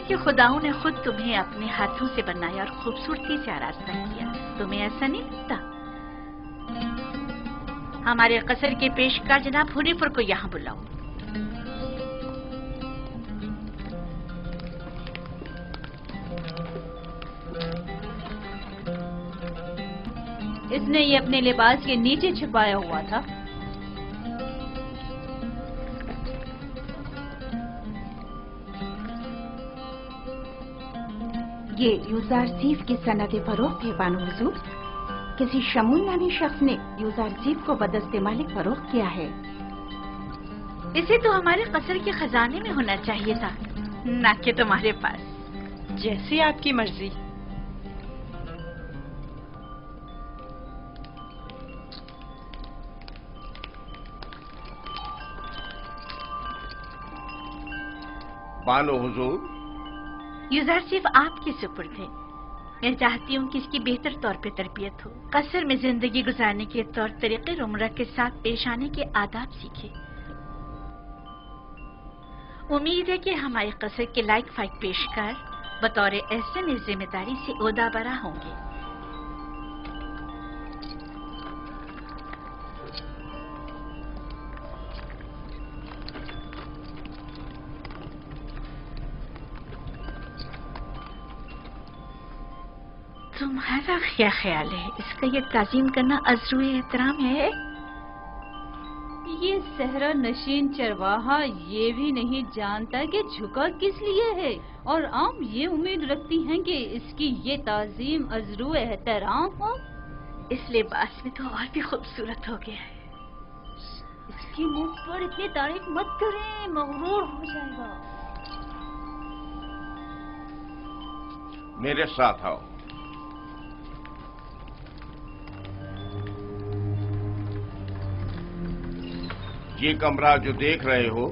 कि खुदाओं ने खुद तुम्हें अपने हाथों से बनाया और खूबसूरती से आरास्ता किया। तुम्हें ऐसा नहीं लगता? हमारे कसर के पेशकार जनाब हुनीफर को यहाँ बुलाओ। इसने ये अपने लिबास के नीचे छिपाया हुआ था। ये यूजारसीफ की सनद फरोख्त है बानो हुजूर। किसी शमून नामी शख्स ने यूजारसीफ को बदस्ते मालिक फरोख्त किया है। इसे तो हमारे कसर के खजाने में होना चाहिए था, ना कि तुम्हारे पास। जैसी आपकी मर्जी। बानो हुजूर, यूजारसीफ आपके सुपुर्द है। मैं चाहती हूँ कि इसकी बेहतर तौर पे तरबियत हो, कसर में जिंदगी गुजारने के तौर तरीके उम्र के साथ पेश आने के आदाब सीखे। उम्मीद है कि हमारे कसर के लायक फाइक पेशकार बतौर एहसन इस जिम्मेदारी से ओहदा बरा होंगे। तुम्हारा क्या ख्याल है? इसका ये ताज़ीम करना अज़्रुए एहतराम है? ये सहरा नशीन चरवाहा ये भी नहीं जानता कि झुका किस लिए है, और आम ये उम्मीद रखती हैं कि इसकी ये ताज़ीम अज़्रुए एहतराम हो। इस लिबास में तो और भी खूबसूरत हो गया है। इसके मुंह पर इतनी तारीफ मत करें, मगरूर हो जाएगा। मेरे साथ आओ। ये कमरा जो देख रहे हो,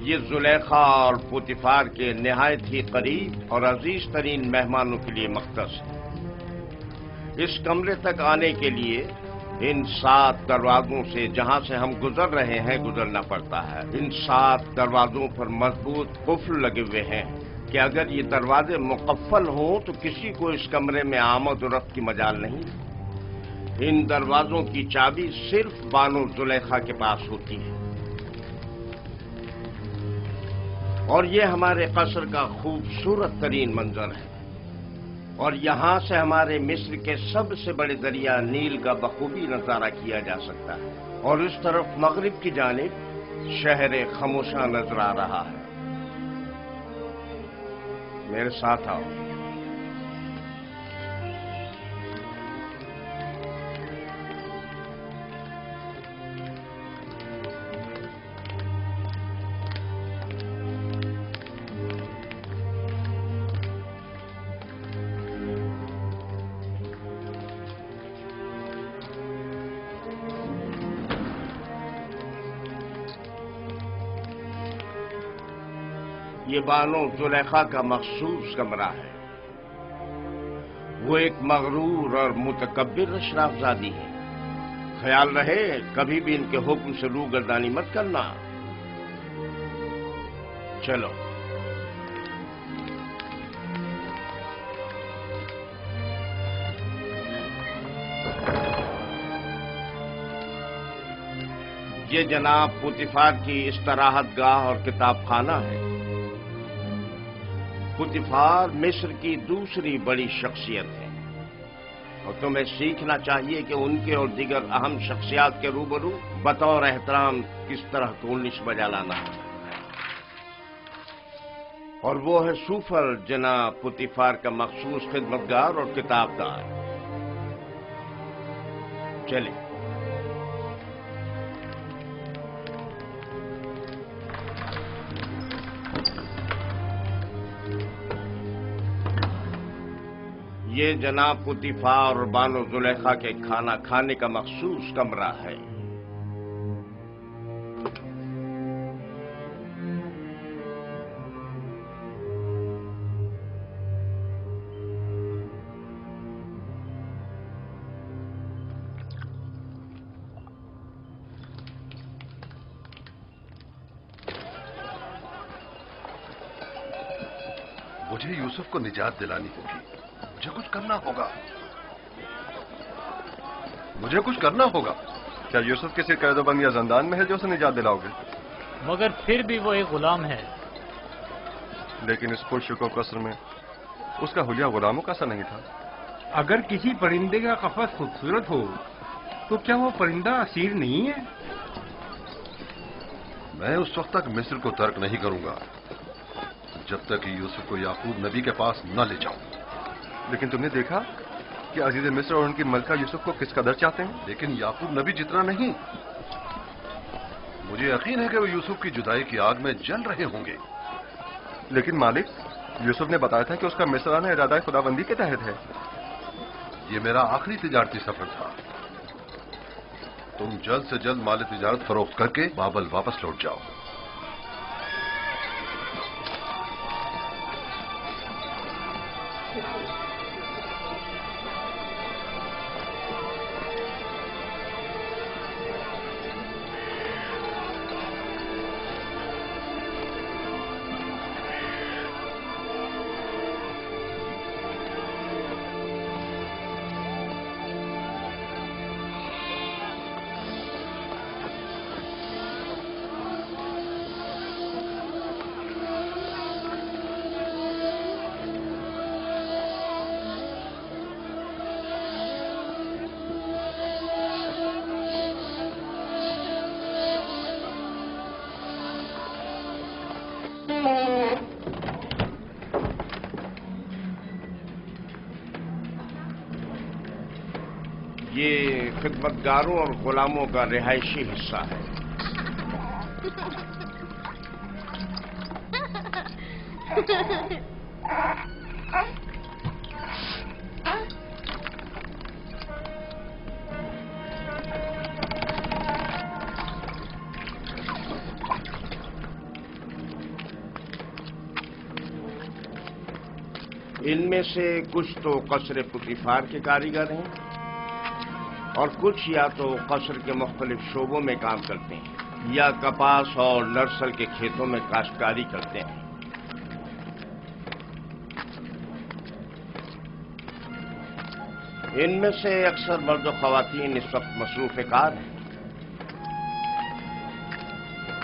ये जुलेखा और पुतिफार के निहायत ही करीब और अजीज तरीन मेहमानों के लिए मख्तस है। इस कमरे तक आने के लिए इन 7 दरवाजों से जहां से हम गुजर रहे हैं गुजरना पड़ता है। इन 7 दरवाजों पर मजबूत कुफ्ल लगे हुए हैं कि अगर ये दरवाजे मुकफ्फल हों तो किसी को इस कमरे में आमद और रफ्त की मजाल नहीं। इन दरवाजों की चाबी सिर्फ बानो जुलेखा के पास होती है। और ये हमारे कसर का खूबसूरत तरीन मंजर है, और यहां से हमारे मिस्र के सबसे बड़े दरिया नील का बखूबी नजारा किया जा सकता है। और इस तरफ मगरिब की जानिब शहर खामोशा नजर आ रहा है। मेरे साथ आओ। ये बानो जुलेखा का मखसूस कमरा है। वो एक मगरूर और मुतकब्बिर अशराफजादी है। ख्याल रहे कभी भी इनके हुक्म से रूगर्दानी मत करना। चलो। ये जनाब पुतिफार की इस्तराहत गाह और किताब खाना है। पुतिफार मिस्र की दूसरी बड़ी शख्सियत है, और तुम्हें सीखना चाहिए कि उनके और दीगर अहम शख्सियात के रूबरू बतौर एहतराम किस तरह कोलिश बजा लाना है। और वो है सूफर जनाब पुतिफार का मखसूस खिदमतगार और किताबदार। चले। ये जनाब पुतिफार और बानो जुलेखा के खाना खाने का मखसूस कमरा है। मुझे यूसुफ को निजात दिलानी होगी। मुझे कुछ करना होगा। मुझे कुछ करना होगा। क्या यूसुफ किसी कैदोबंद या जंदान में है जो उसे निजात दिलाओगे? मगर फिर भी वो एक गुलाम है। लेकिन इस पुरशुको कसर में उसका हुलिया गुलामों का सा नहीं था। अगर किसी परिंदे का कफस खूबसूरत हो तो क्या वो परिंदा असीर नहीं है? मैं उस वक्त तक मिस्र को तर्क नहीं करूंगा जब तक कि यूसुफ को याकूब नबी के पास न ले जाऊं। लेकिन तुमने देखा कि अजीज मिस्र और उनकी मलका यूसुफ को किस कदर चाहते हैं। लेकिन याकूब नबी जितना नहीं। मुझे यकीन है कि वो यूसुफ की जुदाई की आग में जल रहे होंगे। लेकिन मालिक, यूसुफ ने बताया था कि उसका मिस्र आना इरादा खुदाबंदी के तहत है। ये मेरा आखिरी तिजारती सफर था। तुम जल्द से जल्द माल तिजारत फरोख्त करके बाबल वापस लौट जाओ। ये खिदमतगारों और गुलामों का रिहायशी हिस्सा है। इनमें से कुछ तो कसर पुतिफार के कारीगर हैं और कुछ या तो कसर के मुख्तलिफ शोबों में काम करते हैं या कपास और नर्सल के खेतों में काश्तकारी करते हैं। इनमें से अक्सर मर्द और खवातीन इस वक्त मसरूफ कार हैं।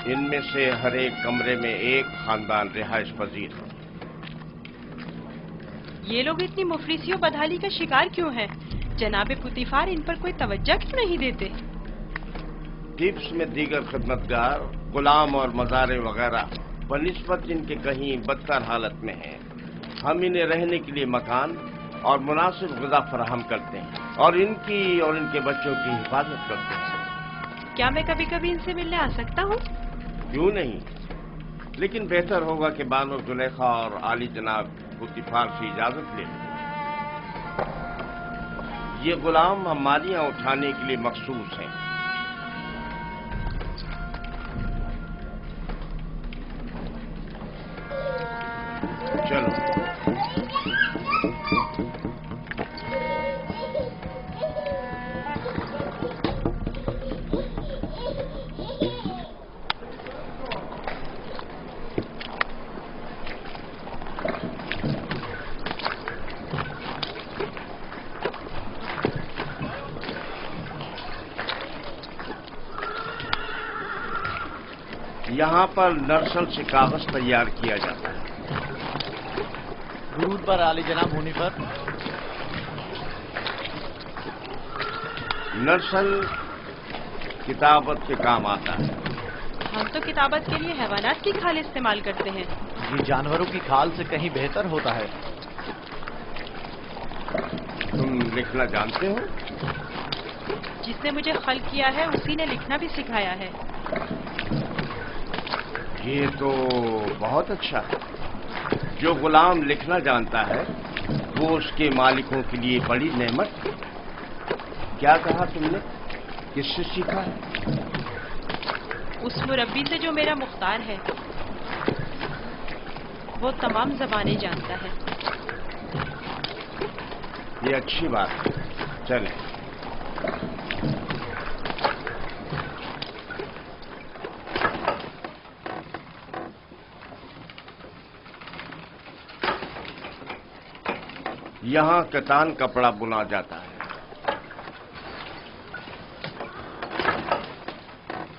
इनमें से हर एक कमरे में एक खानदान रिहाइश पजीर है। ये लोग इतनी मुफलिसी और बदहाली का शिकार क्यों हैं? जनाबे पुतिफार इन पर कोई तवज्जो क्यों नहीं देते? टिप्स में दीगर खिदमतगार, गुलाम और मज़ारे वगैरह बनिस्बत इनके कहीं बदतर हालत में हैं। हम इन्हें रहने के लिए मकान और मुनासिब ग़िज़ा फराहम करते हैं और इनकी और इनके बच्चों की हिफाजत करते हैं। क्या मैं कभी कभी इनसे मिलने आ सकता हूँ? क्यों नहीं, लेकिन बेहतर होगा कि बानो जुलेखा और आली जनाब पुतिफार से इजाजत ले लें। ये गुलाम हमारियां उठाने के लिए मखसूस हैं। चलो। यहाँ पर नर्सल से कागज तैयार किया जाता है। दुरूद पर आली जनाब होने पर। नर्सल किताबत के काम आता है। हम तो किताबत के लिए हैवानात की खाल इस्तेमाल करते हैं। ये जानवरों की खाल से कहीं बेहतर होता है। तुम लिखना जानते हो? जिसने मुझे खल किया है उसी ने लिखना भी सिखाया है। ये तो बहुत अच्छा है। जो गुलाम लिखना जानता है वो उसके मालिकों के लिए बड़ी नेमत है। क्या कहा तुमने? किससे सीखा है? उस मुरब्बी से जो मेरा मुख्तार है। वो तमाम ज़बानें जानता है। ये अच्छी बात है। चलें। यहाँ कतान कपड़ा बुना जाता है।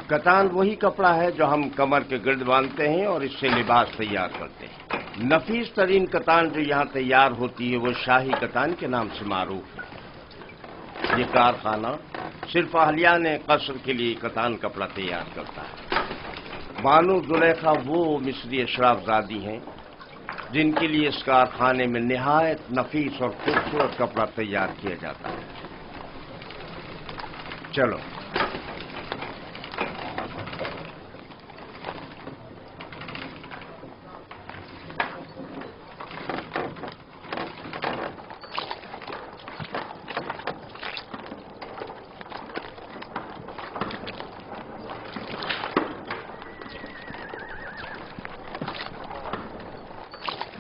कतान वही कपड़ा है जो हम कमर के गिर्द बांधते हैं और इससे लिबास तैयार करते हैं। नफीस तरीन कतान जो यहाँ तैयार होती है वो शाही कतान के नाम से मारूफ है। ये कारखाना सिर्फ अहलियान कसर के लिए कतान कपड़ा तैयार करता है। बानो जुलेखा वो मिस्री अशराफजादी हैं जिनके लिए इस कारखाने में निहायत नफीस और खूबसूरत कपड़ा तैयार किया जाता है। चलो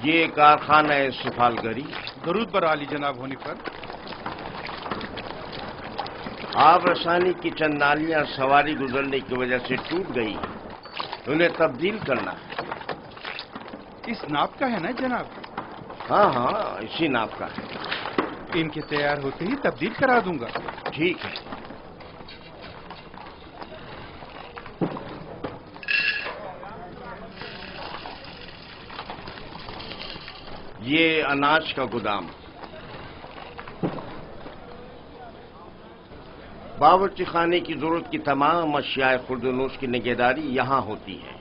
ये कारखाना है सिफालगरी। दरूद बर आली जनाब होने पर। आब रसानी की चंद नालियां सवारी गुजरने की वजह से टूट गई, उन्हें तब्दील करना है। इस नाप का है ना जनाब? हाँ हाँ, इसी नाप का है। इनके तैयार होते ही तब्दील करा दूंगा। ठीक है। ये अनाज का गोदाम। बावर्ची खाने की जरूरत की तमाम अशियाए खुर्दनोश की निगहदारी यहां होती है।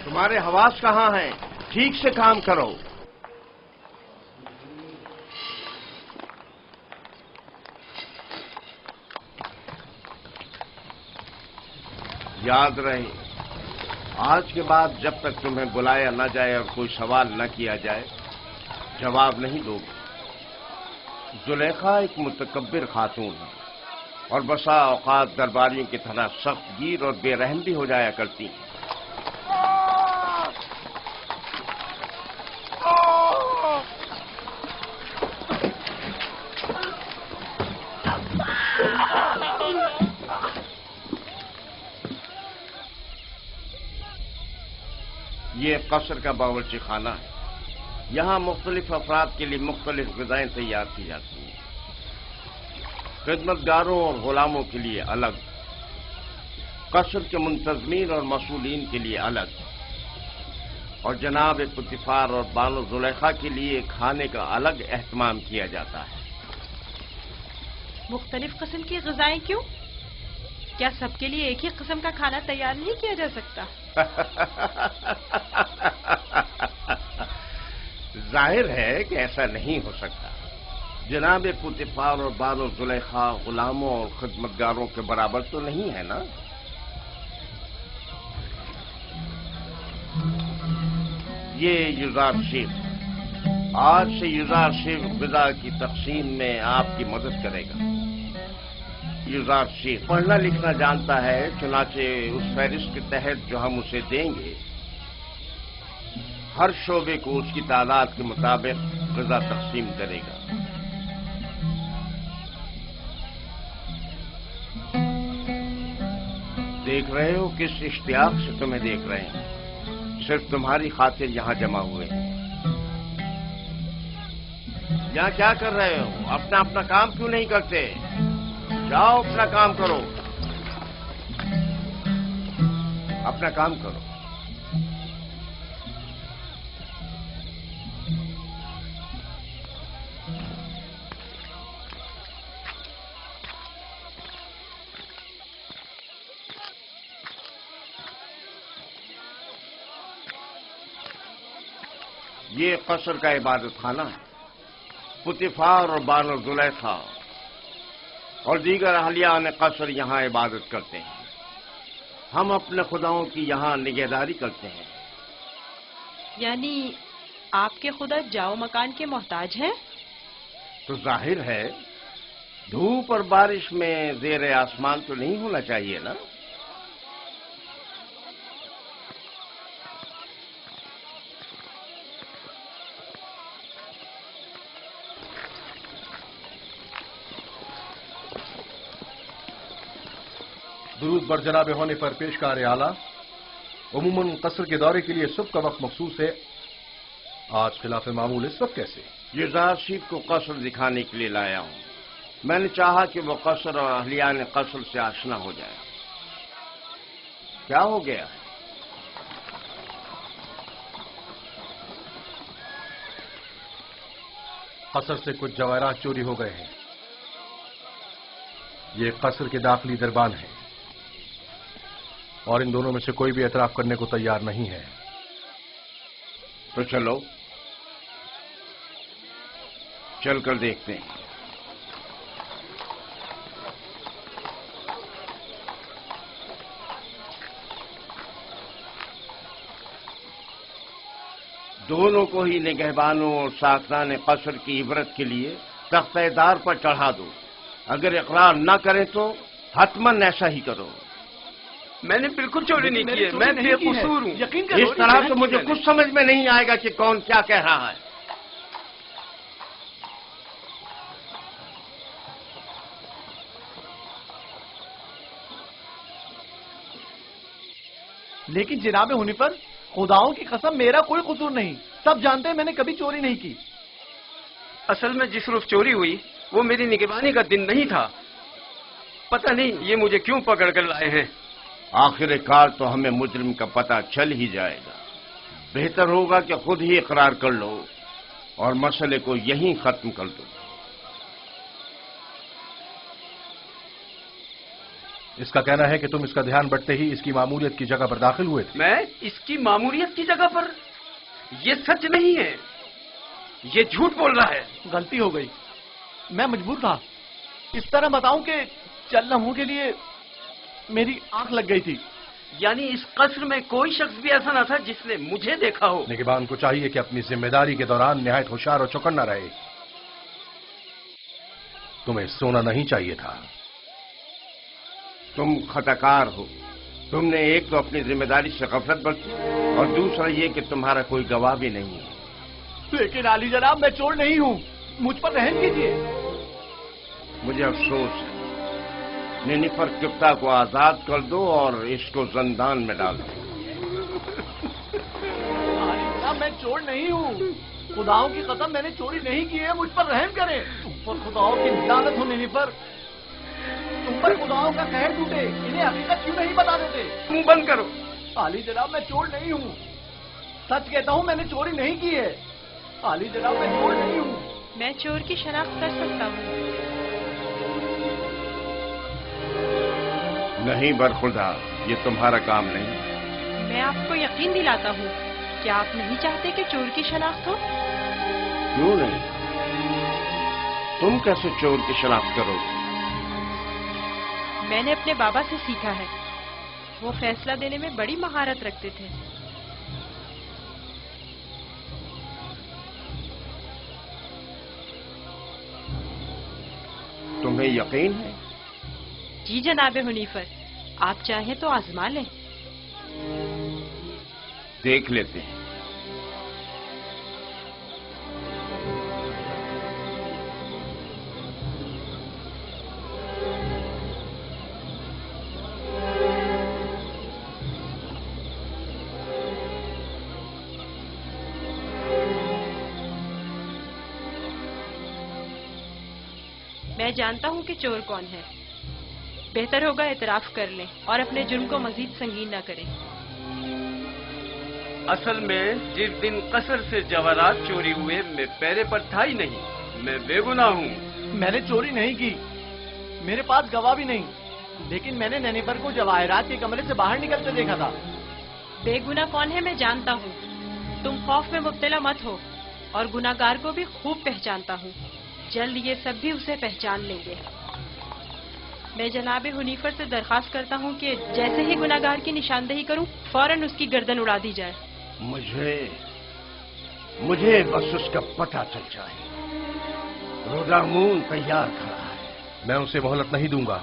तुम्हारे हवास कहां हैं? ठीक से काम करो। याद रहे, आज के बाद जब तक तुम्हें बुलाया न जाए और कोई सवाल न किया जाए, जवाब नहीं दोगे। जुलेखा एक मुतकब्बिर खातून है और बसा औकात दरबारियों की तरह सख्त गिर और बेरहम भी हो जाया करती हैं। ये कसर का बावर्ची खाना है। यहाँ मुख्तलिफ अफराद के लिए मुख्तलिफ ग़िज़ाएं तैयार की जाती हैं। खिदमतगारों और गुलामों के लिए अलग, कसर के मुंतज़मीन और मसूलीन के लिए अलग, और जनाब पुतिफार और बानो जुलेखा के लिए खाने का अलग एहतमाम किया जाता है। मुख्तलिफ किस्म की ग़िज़ाएं क्यों? क्या सबके लिए एक ही किस्म का खाना तैयार नहीं किया जा सकता? जाहिर है कि ऐसा नहीं हो सकता। जनाब पुतिफार और बानो जुलेखा गुलामों और खिदमतगारों के बराबर तो नहीं है ना? ये युजार शेख, आज से युजार शेख ग़िज़ा की तक़सीम में आपकी मदद करेगा। युजार शेख पढ़ना लिखना जानता है, चुनाचे उस फहरिस्त के तहत जो हम उसे देंगे, हर शोबे को उसकी तादाद के मुताबिक ग़िज़ा तक़सीम करेगा। देख रहे हो किस इश्तियाक से तुम्हें देख रहे हैं। सिर्फ तुम्हारी खातिर यहां जमा हुए हैं। यहां क्या कर रहे हो? अपना अपना काम क्यों नहीं करते? जाओ अपना काम करो, अपना काम करो। ये कसर का इबादत खाना है। पुतिफार और बानो जुलेखा और दीगर अहलियान कसर यहाँ इबादत करते हैं। हम अपने खुदाओं की यहाँ निगहदारी करते हैं। यानी आपके खुदा जाओ मकान के मोहताज हैं? तो जाहिर है धूप और बारिश में ज़ेर आसमान तो नहीं होना चाहिए ना? درود بر جناب ہونے پر پیشکار اعلیٰ، عموماً قصر کے دورے کے لیے صبح کا وقت مخصوص ہے، آج خلاف معمول اس وقت کیسے؟ یوزار شیف کو قصر دکھانے کے لیے لایا ہوں۔ میں نے چاہا کہ وہ قصر اور اہلیان قصر سے آشنا ہو جائے۔ کیا ہو گیا؟ قصر سے کچھ جواہرات چوری ہو گئے ہیں۔ یہ قصر کے داخلی دربان ہیں اور ان دونوں میں سے کوئی بھی اعتراف کرنے کو تیار نہیں ہے۔ تو چلو چل کر دیکھتے ہیں۔ دونوں کو ہی نگہبانوں اور ساکنان قصر کی عبرت کے لیے تختہ دار پر چڑھا دو۔ اگر اقرار نہ کریں تو حتماً ایسا ہی کرو۔ میں نے بالکل چوری نہیں کی ہے، میں بے قصور ہوں۔ اس طرح تو مجھے کچھ سمجھ میں نہیں آئے گا کہ کون کیا کہہ رہا ہے۔ لیکن جناب ہنیفر، خداؤں کی قسم میرا کوئی قصور نہیں، سب جانتے ہیں میں نے کبھی چوری نہیں کی۔ اصل میں جس روز چوری ہوئی وہ میری نگہبانی کا دن نہیں تھا، پتہ نہیں یہ مجھے کیوں پکڑ کر لائے ہیں۔ آخر کار تو ہمیں مجرم کا پتہ چل ہی جائے گا۔ بہتر ہوگا کہ خود ہی اقرار کر لو اور مسئلے کو یہیں ختم کر دو۔ اس کا کہنا ہے کہ تم اس کا دھیان بٹتے ہی اس کی معمولیت کی جگہ پر داخل ہوئے تھے۔ میں اس کی معمولیت کی جگہ پر؟ یہ سچ نہیں ہے، یہ جھوٹ بول رہا ہے۔ غلطی ہو گئی، میں مجبور تھا۔ اس طرح بتاؤں کہ چند لمحوں کے لیے میری آنکھ لگ گئی تھی۔ یعنی اس قصر میں کوئی شخص بھی ایسا نہ تھا جس نے مجھے دیکھا ہو؟ نگہبان کو چاہیے کہ اپنی ذمہ داری کے دوران نہایت ہوشیار اور چوکنا رہے۔ تمہیں سونا نہیں چاہیے تھا۔ تم خطاکار ہو۔ تم نے ایک تو اپنی ذمہ داری سے غفلت برتی اور دوسرا یہ کہ تمہارا کوئی گواہ بھی نہیں ہے۔ لیکن عالی جناب میں چور نہیں ہوں، مجھ پر رحم کیجیے۔ مجھے افسوس ہے۔ نینیفر کپتا کو آزاد کر دو اور اس کو زندان میں ڈال دو۔ عالی جناب میں چور نہیں ہوں، خداؤں کی قسم میں نے چوری نہیں کی ہے، مجھ پر رحم کریں۔ تم پر خداؤں کی لعنت ہو نینیفر، تم پر خداؤں کا قہر ٹوٹے، انہیں حقیقت کیوں نہیں بتا دیتے؟ منہ بند کرو۔ عالی جناب میں چور نہیں ہوں، سچ کہتا ہوں میں نے چوری نہیں کی ہے۔ عالی جناب میں چور نہیں ہوں۔ میں چور کی شناخت کر سکتا ہوں۔ نہیں برخدا، یہ تمہارا کام نہیں۔ میں آپ کو یقین دلاتا ہوں، کیا آپ نہیں چاہتے کہ چور کی شناخت ہو؟ کیوں نہیں؟ تم کیسے چور کی شناخت کرو گے؟ میں نے اپنے بابا سے سیکھا ہے، وہ فیصلہ دینے میں بڑی مہارت رکھتے تھے۔ تمہیں یقین ہے؟ جی جناب حنیفر، آپ چاہیں تو آزما لیں۔ دیکھ لیتے ہیں۔ میں جانتا ہوں کہ چور کون ہے۔ بہتر ہوگا اعتراف کر لیں اور اپنے جرم کو مزید سنگین نہ کریں۔ اصل میں جس دن قصر سے جواہرات چوری ہوئے میں پیرے پر تھا ہی نہیں، میں بے گناہ ہوں۔ میں نے چوری نہیں کی، میرے پاس گواہ بھی نہیں، لیکن میں نے نینیفر کو جواہرات کے کمرے سے باہر نکلتے دیکھا تھا۔ بے گناہ کون ہے میں جانتا ہوں، تم خوف میں مبتلا مت ہو، اور گناہگار کو بھی خوب پہچانتا ہوں، جلد یہ سب بھی اسے پہچان لیں گے۔ میں جناب حنیفر سے درخواست کرتا ہوں کہ جیسے ہی گناہگار کی نشاندہی کروں فوراً اس کی گردن اڑا دی جائے۔ مجھے بس اس کا پتہ چل جائے۔ رودامون تیار کھڑا ہے۔ میں اسے مہلت نہیں دوں گا،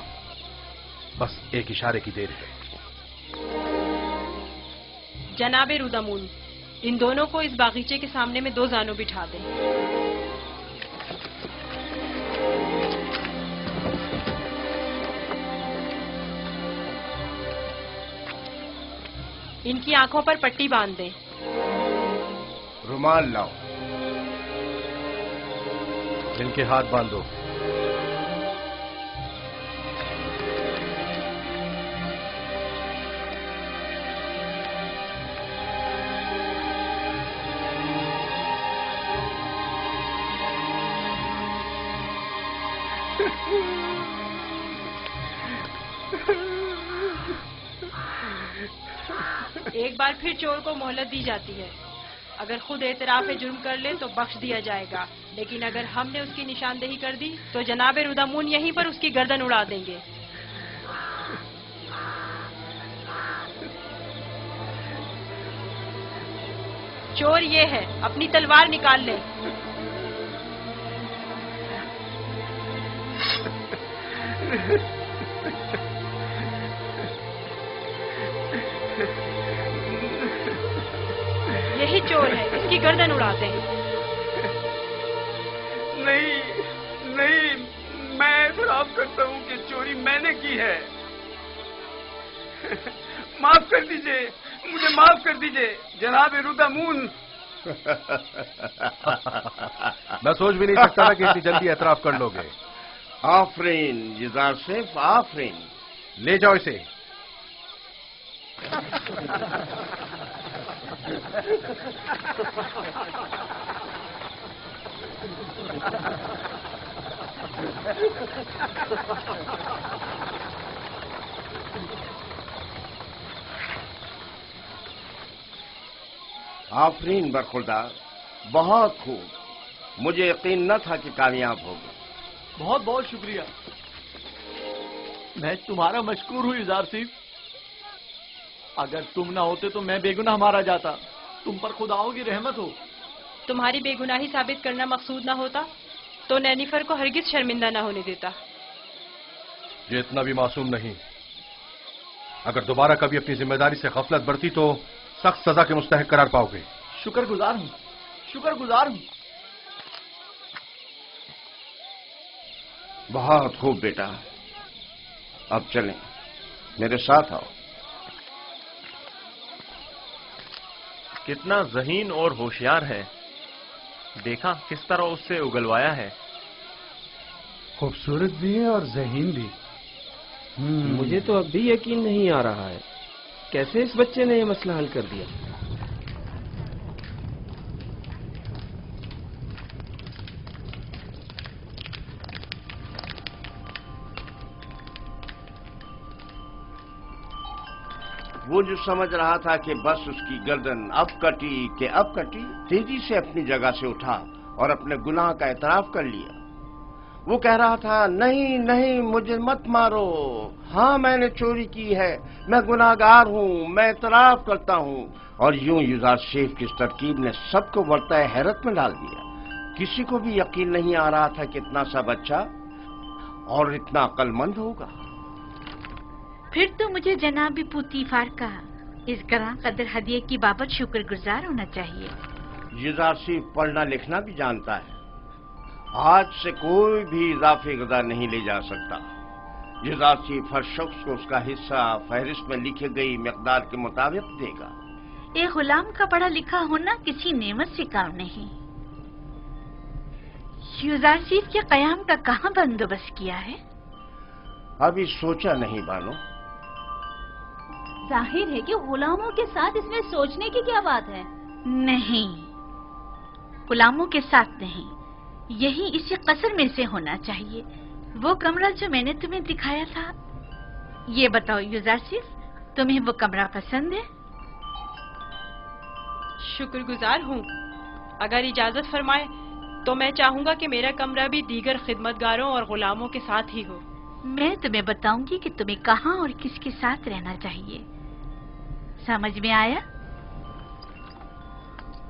بس ایک اشارے کی دیر ہے۔ جناب رودامون، ان دونوں کو اس باغیچے کے سامنے میں 2 زانوں بٹھا دیں۔ इनकी आंखों पर पट्टी बांध दें। रुमाल लाओ। इनके हाथ बांधो। एक बार फिर चोर को मोहलत दी जाती है। अगर खुद एतराफ जुर्म कर ले तो बख्श दिया जाएगा, लेकिन अगर हमने उसकी निशानदेही कर दी तो जनाब रुदामून यहीं पर उसकी गर्दन उड़ा देंगे। चोर ये है, अपनी तलवार निकाल ले। यही चोर है, इसकी गर्दन उड़ाते हैं। नहीं नहीं, मैं एतराफ करता हूँ कि चोरी मैंने की है। माफ कर दीजिए, मुझे माफ कर दीजिए जनाब रुदामून। मैं सोच भी नहीं सकता था कि इतनी जल्दी एतराफ कर लोगे। आफरीन युजार सेफ, आफरीन। ले जाओ इसे। आफरीन बरखुरदार, बहुत खूब। मुझे यकीन न था कि कामयाब होगे। बहुत बहुत शुक्रिया। मैं तुम्हारा मशकूर हूँ युजार सिफ। अगर तुम ना होते तो मैं बेगुनाह मारा जाता। तुम पर खुदाओं की रहमत हो। तुम्हारी बेगुनाही साबित करना मकसूद ना होता तो नैनीफर को हरगिज शर्मिंदा ना होने देता। ये इतना भी मासूम नहीं। अगर दोबारा कभी अपनी जिम्मेदारी से गफलत बरती तो सख्त सजा के मुस्तहिक करार पाओगे। शुक्रगुजार हूँ, शुक्रगुजार हूँ। बहुत खूब बेटा, अब चलें, मेरे साथ आओ। कितना ज़हीन और होशियार है। देखा किस तरह उससे उगलवाया है। खूबसूरत भी है और ज़हीन भी। मुझे तो अब भी यकीन नहीं आ रहा है कैसे इस बच्चे ने ये मसला हल कर दिया। वो जो समझ रहा था कि बस उसकी गर्दन अब कटी कि अब कटी, तेजी से अपनी जगह से उठा और अपने गुनाह का एतराफ कर लिया। वो कह रहा था, नहीं नहीं मुझे मत मारो, हाँ मैंने चोरी की है, मैं गुनाहगार हूँ, मैं एतराफ करता हूँ। और यूं युजार शेख की इस तरकीब ने सबको वर्ताए हैरत में डाल दिया। किसी को भी यकीन नहीं आ रहा था कि इतना सा बच्चा और इतना अक्लमंद होगा। फिर तो मुझे जनाब पुतीफार का इस गरां कदर हदिये की बाबत शुक्रगुजार होना चाहिए। युजार शेख पढ़ना लिखना भी जानता है। आज से कोई भी इजाफी गदा नहीं ले जा सकता। युजार शेख हर शख्स को उसका हिस्सा फहरिस्त में लिखी गई मिकदार के मुताबिक देगा। एक गुलाम का पढ़ा लिखा होना किसी नेमत से काम नहीं। युजार शेख के कयाम का कहाँ बंदोबस्त किया है? अभी सोचा नहीं बानो। जाहिर है कि गुलामों के साथ इसमें सोचने की क्या बात है। नहीं, गुलामों के साथ नहीं, यही इसी कसर में से होना चाहिए। वो कमरा जो मैंने तुम्हें दिखाया था। ये बताओ युजार शेख, तुम्हें वो कमरा पसंद है? शुक्रगुजार हूँ। अगर इजाजत फरमाए तो मैं चाहूंगा कि मेरा कमरा भी दीगर खिदमतगारों और गुलामों के साथ ही हो। मैं तुम्हें बताऊंगी कि तुम्हें कहाँ और किसके साथ रहना चाहिए। समझ में आया?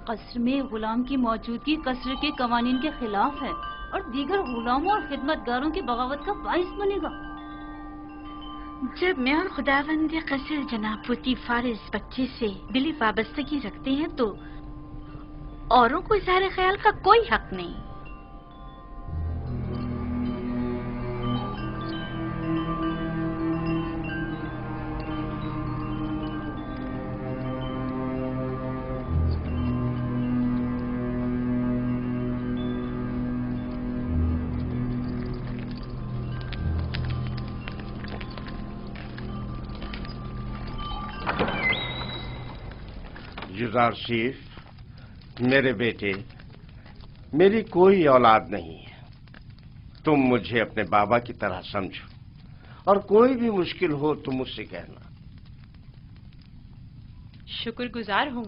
कसर में गुलाम की मौजूदगी कसर के कवानीन के खिलाफ है और दीगर गुलामों और खिदमतगारों की बगावत का बाइस बनेगा। जब मैं और खुदावंद कसर जनाब पुतीफार इस बच्चे से दिली वाबस्तगी रखते हैं तो औरों को इज़हार ख्याल का कोई हक नहीं। युजारशीफ, मेरे बेटे, मेरी कोई औलाद नहीं है। तुम मुझे अपने बाबा की तरह समझो और कोई भी मुश्किल हो तो मुझसे कहना। शुक्रगुजार हूँ।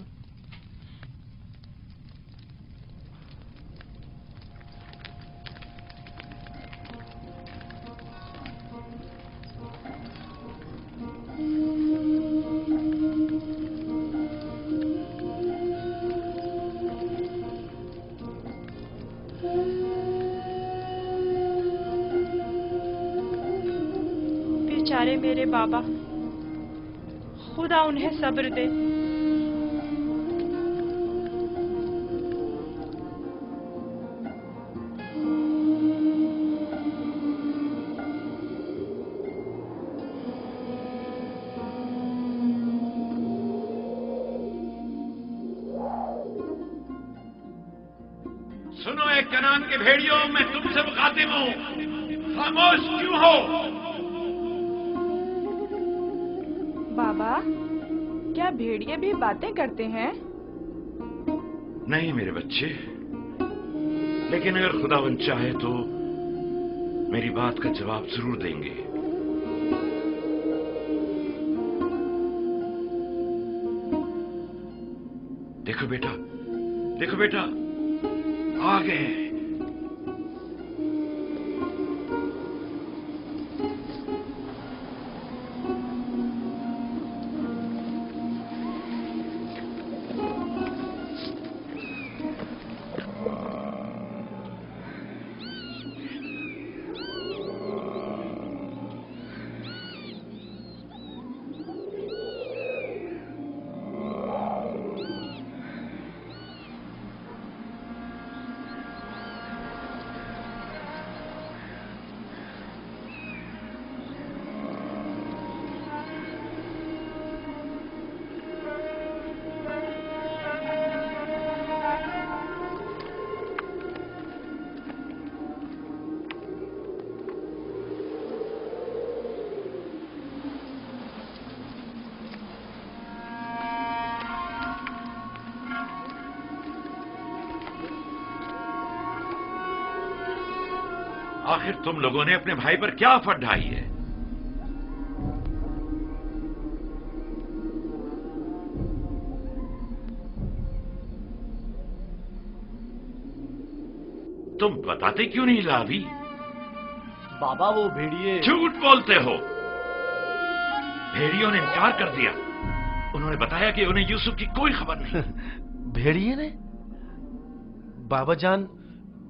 बेचारे मेरे बाबा, खुदा उन्हें सब्र दे। सुनो एक कनान के भेड़ियों, मैं तुमसे मुखातिब हूं, खामोश क्यों हो? बाबा, क्या भेड़िए भी बातें करते हैं? नहीं मेरे बच्चे, लेकिन अगर खुदावंद चाहे तो मेरी बात का जवाब जरूर देंगे। देखो बेटा, देखो बेटा, आ गए। आखिर तुम लोगों ने अपने भाई पर क्या आफत ढाई है? तुम बताते क्यों नहीं लावी? बाबा वो भेड़िए। झूठ बोलते हो। भेड़ियों ने इनकार कर दिया। उन्होंने बताया कि उन्हें यूसुफ की कोई खबर नहीं। भेड़िए ने? बाबा जान,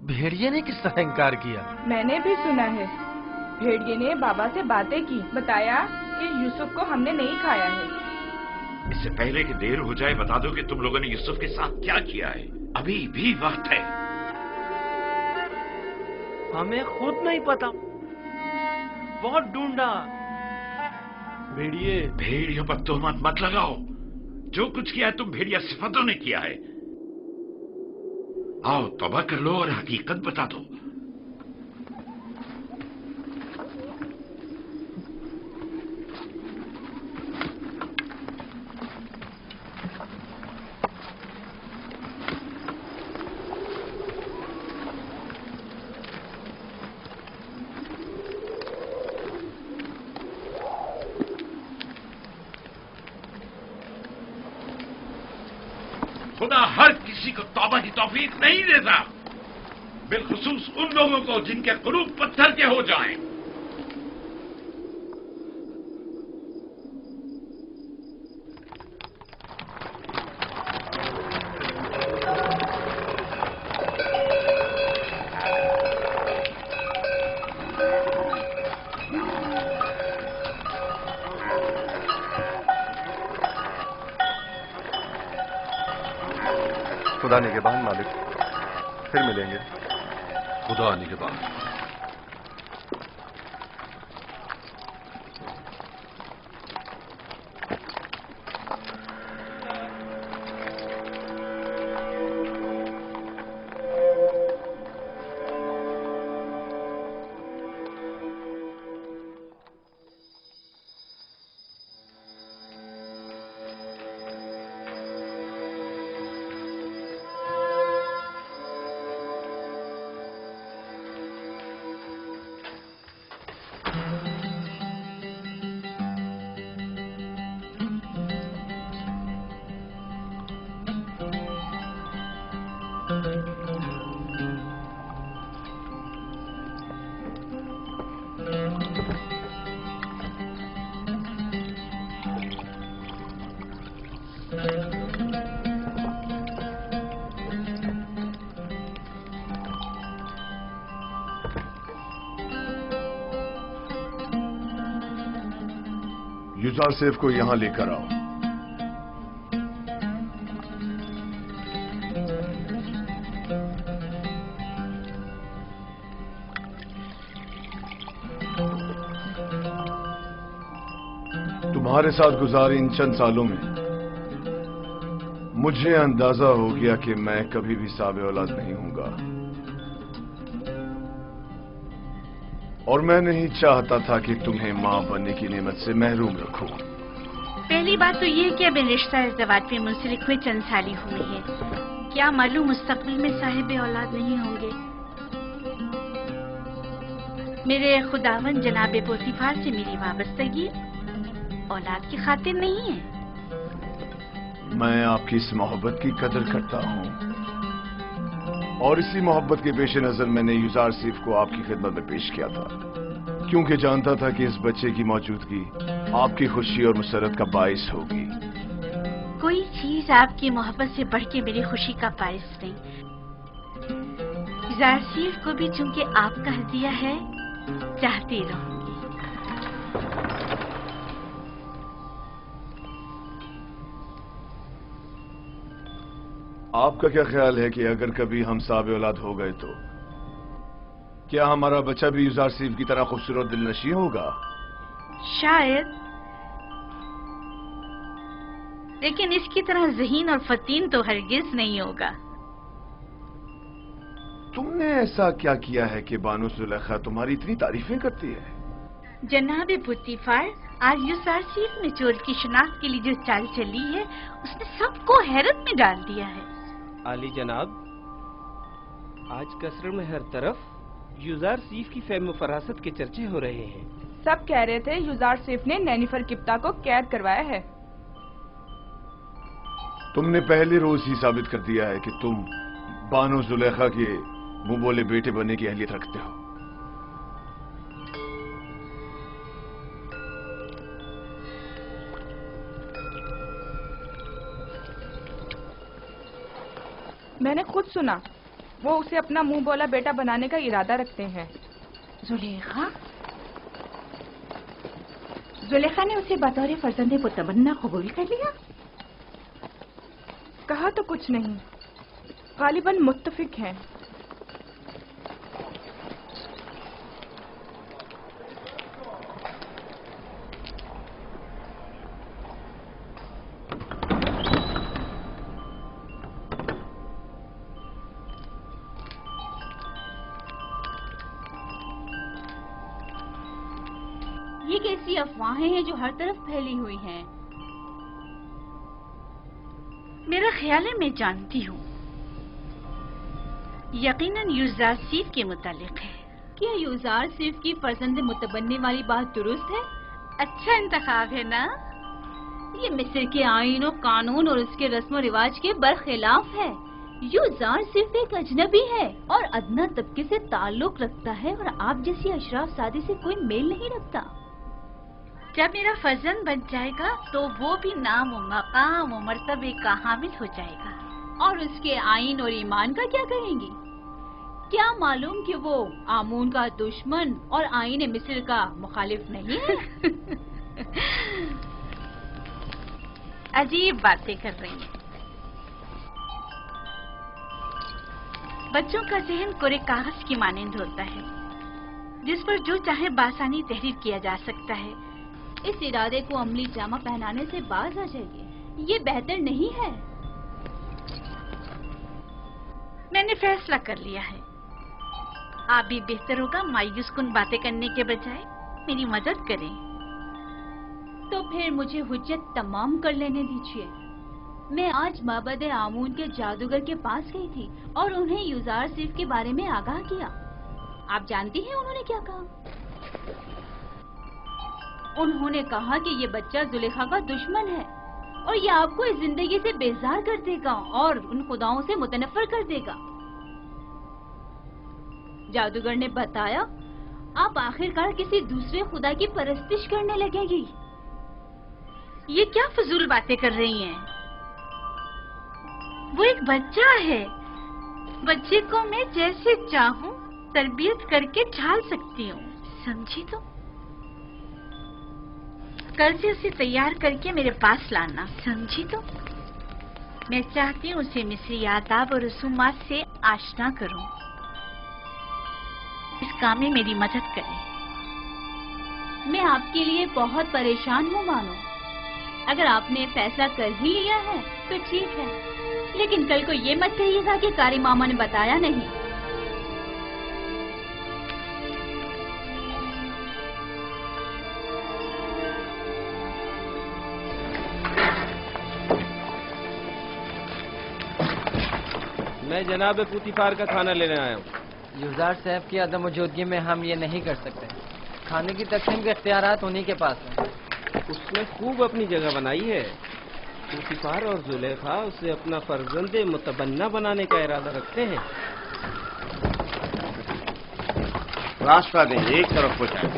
भेड़िए ने किस तरह इनकार किया? मैंने भी सुना है। भेड़िए ने बाबा से बातें की, बताया कि यूसुफ को हमने नहीं खाया है। इससे पहले कि देर हो जाए बता दो कि तुम लोगों ने यूसुफ के साथ क्या किया है। अभी भी वक्त है। हमें खुद नहीं पता, बहुत ढूंढा। भेड़िए। भेड़ियों पर तोहमत मत लगाओ। जो कुछ किया है तुम भेड़िया सिफतों ने किया है। आओ तौबा कर लो और हकीकत बता दो। खुदा हर किसी को तौबा की तौफीक नहीं देता, बिलखुसूस उन लोगों को जिनके कुलूब पत्थर के हो जाएं। खुदा निगहबान मालिक, फिर मिलेंगे। खुदा निगहबान। युजार सेफ को यहां लेकर आओ। तुम्हारे साथ गुजारे इन चंद सालों में मुझे अंदाजा हो गया कि मैं कभी भी साबे औलाद नहीं हूंगा, और मैं नहीं चाहता था कि तुम्हें मां बनने की नेमत से महरूम रखूं। पहली बात तो ये कि अब रिश्ता इज़्ज़वाज पे मुंसलिक हुए चंद साल ही हुए हैं। क्या मालूम मुस्तकबिल में साहिब औलाद नहीं होंगे। मेरे खुदावन जनाब पोतीफार से मेरी वाबस्तगी औलाद की खातिर नहीं है। मैं आपकी इस मोहब्बत की कदर करता हूं, और इसी मोहब्बत के पेश नजर मैंने युजार सेफ को आपकी खिदमत में पेश किया था, क्योंकि जानता था कि इस बच्चे की मौजूदगी आपकी खुशी और मुसरत का बाइस होगी। कोई चीज आपकी मोहब्बत से बढ़ के मेरी खुशी का बाइस नहीं। युजार सेफ को भी चूंकि आपका हदिया है, चाहती रहूंगी। आपका क्या ख्याल है कि अगर कभी हम साबे औलाद हो गए तो क्या हमारा बच्चा भी युजार सेफ की तरह खूबसूरत दिलनशी होगा? शायद, लेकिन इसकी तरह ज़हीन और फतीन तो हरगिज नहीं होगा। तुमने ऐसा क्या किया है कि बानो जुलेखा तुम्हारी इतनी तारीफें करती है? जनाब पुतीफार, आज युजार सेफ ने चोर की शिनाख्त के लिए जो चाल चली है, उसने सबको हैरत में डाल दिया है। आली जनाब, आज कसर में हर तरफ युजार सेफ की फेम फरासत के चर्चे हो रहे हैं। सब कह रहे थे युजार सेफ ने नैनीफर किप्ता को कैद करवाया है। तुमने पहले रोज ही साबित कर दिया है कि तुम बानो जुलेखा के मुंह बोले बेटे बनने की अहलियत रखते हो। मैंने खुद सुना, वो उसे अपना मुंह बोला बेटा बनाने का इरादा रखते हैं। जुलेखा? जुलेखा ने उसे बतौर फर्जंदे मुतमन्ना कबूल कर लिया? कहा तो कुछ नहीं, गालिबन मुत्तफिक हैं। ये कैसी अफवाहें हैं जो हर तरफ फैली हुई हैं? मेरा ख्याल है मैं जानती हूँ, यकीनन युजार सेफ के मुतालिक है। क्या युजार सेफ की फर्जंद मुतबन्ने वाली बात दुरुस्त है? अच्छा इंतखाब है ना? ये मिस्र के आईन और कानून और उसके रस्म और रिवाज के बरखिलाफ है। युजार सेफ एक अजनबी है और अदना तबके से ताल्लुक रखता है, और आप जैसी अशराफ सादी से कोई मेल नहीं रखता। जब मेरा फर्जंद बन जाएगा तो वो भी नाम व मकाम व मर्तबे का हामिल हो जाएगा। और उसके आईन और ईमान का क्या कहेंगी? क्या मालूम कि वो आमून का दुश्मन और आईन मिस्र का मुखालिफ नहीं है? अजीब बातें कर रही हैं। बच्चों का जहन कोरे कागज की मानंद होता है, जिस पर जो चाहे बासानी तहरीर किया जा सकता है। इस इरादे को अमली जामा पहनाने से बाज आ जाइए, ये बेहतर नहीं है। मैंने फैसला कर लिया है। आप भी बेहतर होगा मायूस कुन बातें करने के बजाय मेरी मदद करें। तो फिर मुझे हुज्जत तमाम कर लेने दीजिए। मैं आज माबद आमून के जादूगर के पास गई थी और उन्हें युजार सेफ के बारे में आगाह किया। आप जानती हैं उन्होंने क्या कहा? उन्होंने कहा कि ये बच्चा जुलेखा का दुश्मन है और ये आपको इस जिंदगी से बेजार कर देगा और उन खुदाओं से मुतनफर कर देगा। जादूगर ने बताया, आप आखिरकार किसी दूसरे खुदा की परस्तिश करने लगेगी। ये क्या फजूल बातें कर रही हैं? वो एक बच्चा है। बच्चे को मैं जैसे चाहूं तरबियत करके ढाल सकती हूँ, समझी? तो कल से उसे तैयार करके मेरे पास लाना, समझी? तो मैं चाहती हूँ उसे मिस्री आदाब और रसूमात से आशना करूँ। इस काम में मेरी मदद करें। मैं आपके लिए बहुत परेशान हूँ मानो। अगर आपने फैसला कर ही लिया है तो ठीक है, लेकिन कल को ये मत कहिएगा कि कारी मामा ने बताया नहीं। मैं जनाब पुतिफार का खाना लेने आया हूँ। युजार साहब की अदम मौजूदगी में हम ये नहीं कर सकते। खाने की तकसीम के इख्तियारात उन्हीं के पास हैं। उसने खूब अपनी जगह बनाई है। पुतिफार और जुलेखा उसे अपना फर्जंदे मुतबन्ना बनाने का इरादा रखते हैं। रास्ता दें, एक तरफ हो जाए।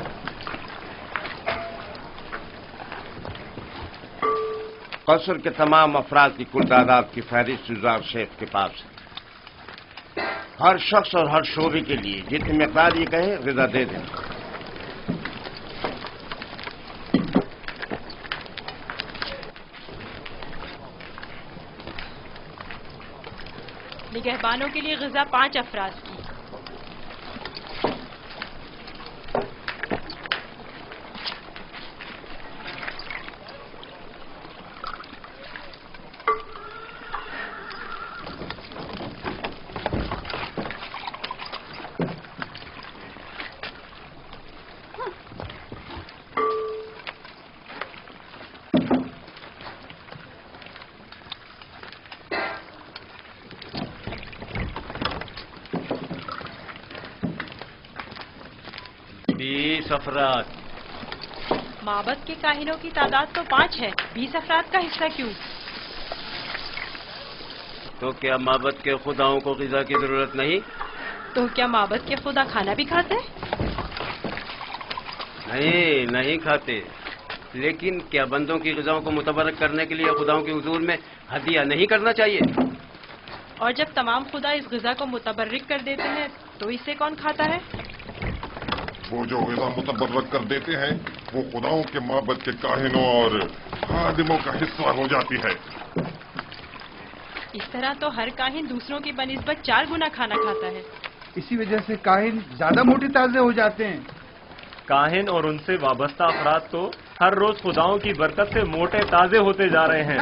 कसर के तमाम अफराद की कुल तादाद की फहरिस्त युजार शेख के पास है। हर शख्स और हर शोबे के लिए जितनी मिकदार ये कहे ग़िज़ा दे दें। निगहबानों के लिए ग़िज़ा 5 अफराद की। अफराद। माबद के काहिनों की तादाद तो 5 है, 20 अफराद का हिस्सा क्यों? तो क्या माबद के खुदाओं को ग़िज़ा की जरूरत नहीं? तो क्या माबद के खुदा खाना भी खाते? नहीं, नहीं खाते। लेकिन क्या बंदों की ग़िज़ाओं को मुतबरक करने के लिए खुदाओं के हुजूर में हदिया नहीं करना चाहिए? और जब तमाम खुदा इस ग़िज़ा को मुतबर्रिक कर देते हैं तो इसे कौन खाता है? वो जो ग़िज़ा मुतबर्रक कर देते हैं वो खुदाओं के माबद के काहिनों और खादिमों का हिस्सा हो जाती है। इस तरह तो हर काहिन दूसरों की बनिस्बत 4 गुना खाना खाता है। इसी वजह से काहिन ज्यादा मोटे ताजे हो जाते हैं। काहिन और उनसे वाबस्ता अफराद तो हर रोज खुदाओं की बरकत से मोटे ताजे होते जा रहे हैं,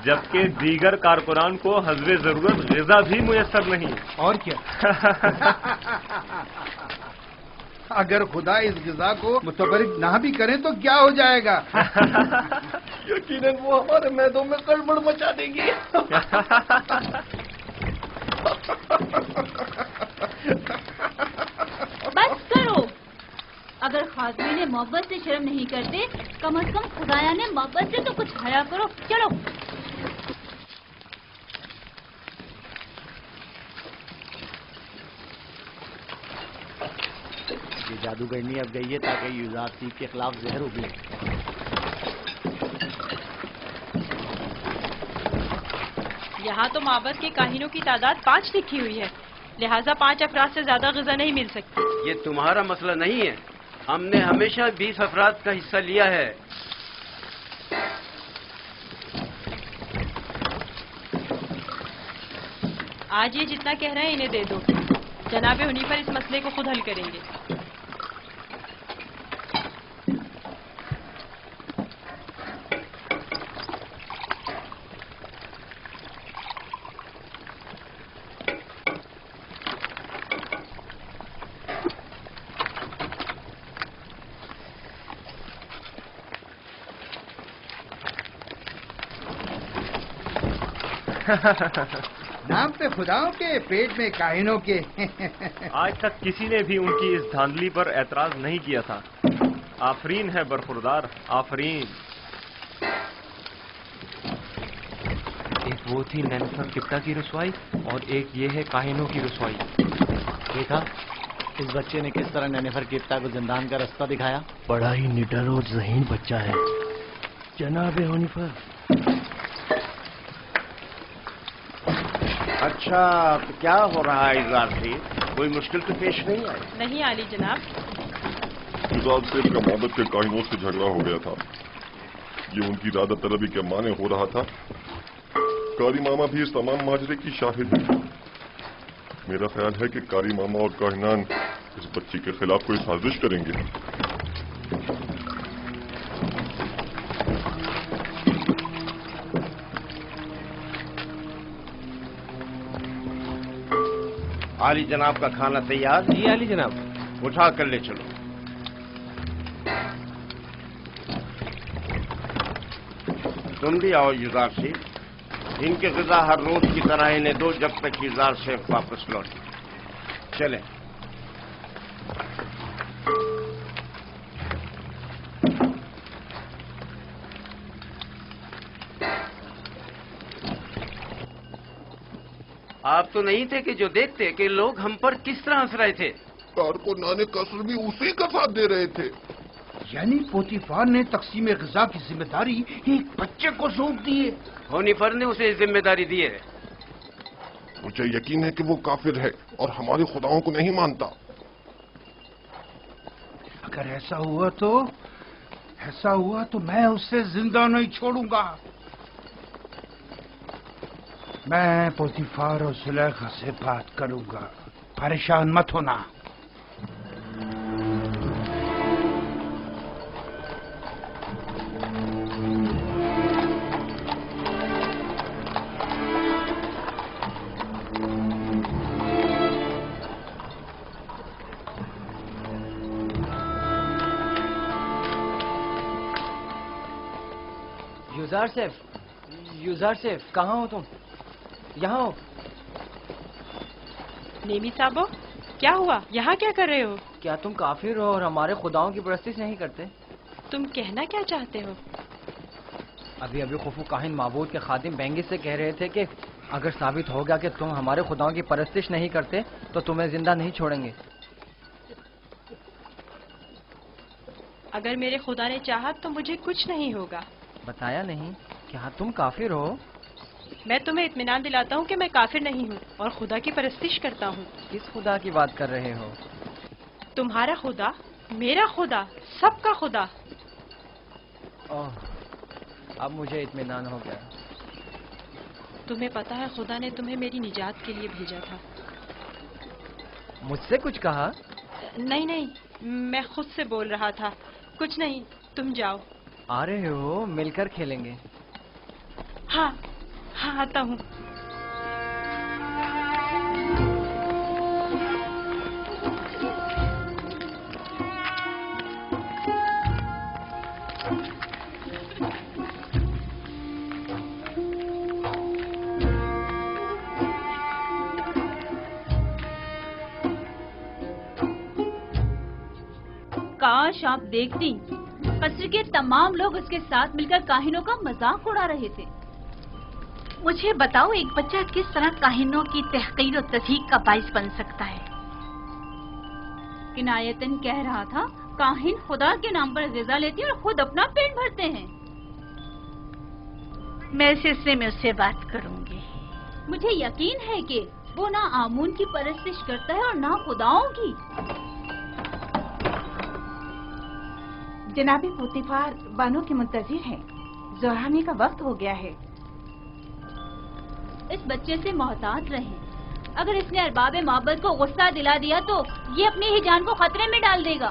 जबकि दीगर कारकुनान को हस्बे जरूरत ग़िज़ा भी मुयस्सर नहीं। और क्या? अगर खुदा इस ग़िज़ा को मुतबर्रिक ना भी करें तो क्या हो जाएगा? यकीनन वो हमारे मैदों में गड़बड़ मचा देंगी। बस करो। अगर खादमी ने मोहब्बत से शर्म नहीं करते, कम से कम खुदाया ने मोहब्बत से तो कुछ हया करो। चलो। ये जादूगरनी अब गई है ताकि युजार सीफ के खिलाफ जहर उगले। यहाँ तो माबद के काहिनों की तादाद 5 लिखी हुई है, लिहाजा 5 अफराद से ज्यादा ग़िज़ा नहीं मिल सकती। ये तुम्हारा मसला नहीं है। हमने हमेशा 20 अफराद का हिस्सा लिया है। आज ये जितना कह रहे हैं इन्हें दे दो। जनाब हुनीफर इस मसले को खुद हल करेंगे। नाम पे खुदाओं के, पेट में काहिनों के। आज तक किसी ने भी उनकी इस धांधली पर एतराज नहीं किया था। आफरीन है बरखुरदार, आफरीन। एक वो थी नेनफर किप्टा की रसवाई और एक ये है काहिनों की रसवाई। देखा इस बच्चे ने किस तरह नेनेफर किप्टा को जिंदान का रास्ता दिखाया। बड़ा ही निडर और ज़हीन बच्चा है जनाब हुनीफर। अच्छा, तो क्या हो रहा है इज़ार से? कोई मुश्किल तो पेश नहीं आई? नहीं आली जनाब। युज़ार सेफ का मोहब्बत के काहिनों से झगड़ा हो गया था। ये उनकी इरादा तलबी के माने हो रहा था। कारी मामा भी इस तमाम माजरे की शाहिद है। मेरा ख्याल है कि कारी मामा और काहिनान इस बच्ची के खिलाफ कोई साजिश करेंगे। आली जनाब का खाना तैयार? जी आली जनाब। उठा कर ले चलो। तुम भी आओ युज़ार सेफ। इनके ग़िज़ा हर रोज की तरह इन्हें दो जब तक युज़ार सेफ वापस लौटे। चलें। आप तो नहीं थे कि जो देखते कि लोग हम पर किस तरह हंस रहे थे। कारकुनाने कसर भी उसी का साथ दे रहे थे। यानी पोतीफार ने तकसीम ग़िज़ा की जिम्मेदारी एक बच्चे को सौंप दी है। होनीफर ने उसे जिम्मेदारी दी है। मुझे यकीन है कि वो काफिर है और हमारे खुदाओं को नहीं मानता। अगर ऐसा हुआ तो मैं उसे जिंदा नहीं छोड़ूंगा। मैं पोतीफार और जुलेखा से बात करूंगा, परेशान मत होना। युज़ार सेफ, कहाँ हो तुम? यहाँ हो। नेमी साहबो, क्या हुआ? यहाँ क्या कर रहे हो? क्या तुम काफिर हो और हमारे खुदाओं की परस्तिश नहीं करते? तुम कहना क्या चाहते हो? अभी खुफू काहिन माबूद के खादिम बेंगिस से कह रहे थे कि अगर साबित हो गया कि तुम हमारे खुदाओं की परस्तिश नहीं करते तो तुम्हें जिंदा नहीं छोड़ेंगे। अगर मेरे खुदा ने चाहा तो मुझे कुछ नहीं होगा। बताया नहीं? क्या तुम काफिर हो? मैं तुम्हें इत्मीनान दिलाता हूँ कि मैं काफिर नहीं हूँ और खुदा की परस्तिश करता हूँ। किस खुदा की बात कर रहे हो? तुम्हारा खुदा, मेरा खुदा, सबका खुदा। ओह, अब मुझे इत्मीनान हो गया। तुम्हें पता है खुदा ने तुम्हें मेरी निजात के लिए भेजा था। मुझसे कुछ कहा? नहीं, मैं खुद से बोल रहा था। कुछ नहीं, तुम जाओ। आ रहे हो? मिलकर खेलेंगे। हाँ, आता हूँ। काश आप देखती, कस्र के तमाम लोग उसके साथ मिलकर काहिनों का मजाक उड़ा रहे थे। मुझे बताओ, एक बच्चा किस तरह काहिनों की तहकीर और तज़हीक का बाइस बन सकता है? किनायतन कह रहा था, काहिन खुदा के नाम पर ग़िज़ा लेते और खुद अपना पेट भरते हैं। मैं इस सिलसिले में उससे बात करूंगी। मुझे यकीन है कि वो ना आमून की परस्तिश करता है और ना खुदाओं की। जनाबे पोतीफार बानो के मुंतजिर हैं। ज़ोहराने का वक्त हो गया है। इस बच्चे से मोहतात रहें। अगर इसने अरबाब माबद को गुस्सा दिला दिया तो ये अपनी ही जान को खतरे में डाल देगा।